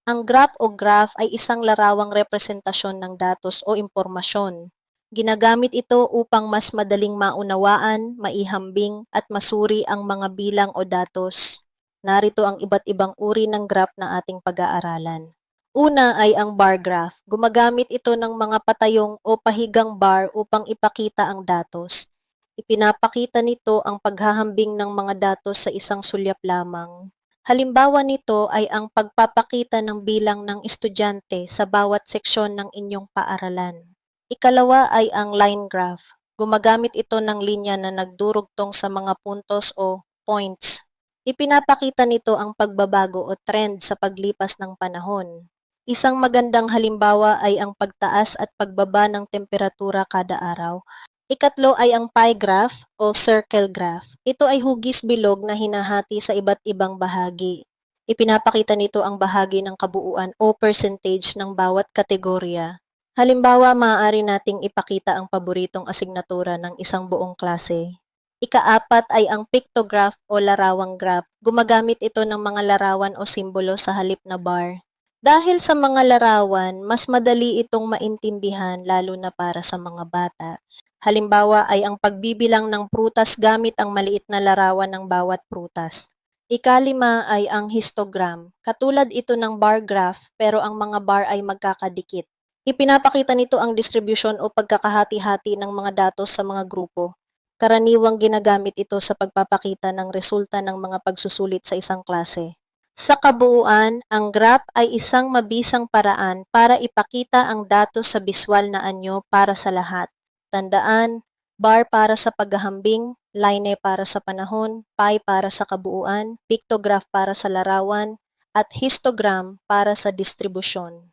Ang graph ay isang larawang representasyon ng datos o impormasyon. Ginagamit ito upang mas madaling maunawaan, maihambing at masuri ang mga bilang o datos. Narito ang iba't ibang uri ng graph na ating pag-aaralan. Una ay ang bar graph. Gumagamit ito ng mga patayong o pahigang bar upang ipakita ang datos. Ipinapakita nito ang paghahambing ng mga datos sa isang sulyap lamang. Halimbawa nito ay ang pagpapakita ng bilang ng estudyante sa bawat seksyon ng inyong paaralan. Ikalawa ay ang line graph. Gumagamit ito ng linya na nagdurugtong sa mga puntos o points. Ipinapakita nito ang pagbabago o trend sa paglipas ng panahon. Isang magandang halimbawa ay ang pagtaas at pagbaba ng temperatura kada araw. Ikatlo ay ang pie graph o circle graph. Ito ay hugis bilog na hinahati sa iba't ibang bahagi. Ipinapakita nito ang bahagi ng kabuuan o percentage ng bawat kategorya. Halimbawa, maaari nating ipakita ang paboritong asignatura ng isang buong klase. Ikaapat ay ang pictograph o larawang graph. Gumagamit ito ng mga larawan o simbolo sa halip na bar. Dahil sa mga larawan, mas madali itong maintindihan lalo na para sa mga bata. Halimbawa ay ang pagbibilang ng prutas gamit ang maliit na larawan ng bawat prutas. Ikalima ay ang histogram. Katulad ito ng bar graph pero ang mga bar ay magkakadikit. Ipinapakita nito ang distribution o pagkakahati-hati ng mga datos sa mga grupo. Karaniwang ginagamit ito sa pagpapakita ng resulta ng mga pagsusulit sa isang klase. Sa kabuuan, ang graph ay isang mabisang paraan para ipakita ang datos sa biswal na anyo para sa lahat. Tandaan, bar para sa paghahambing, line para sa panahon, pie para sa kabuuan, pictograph para sa larawan, at histogram para sa distribusyon.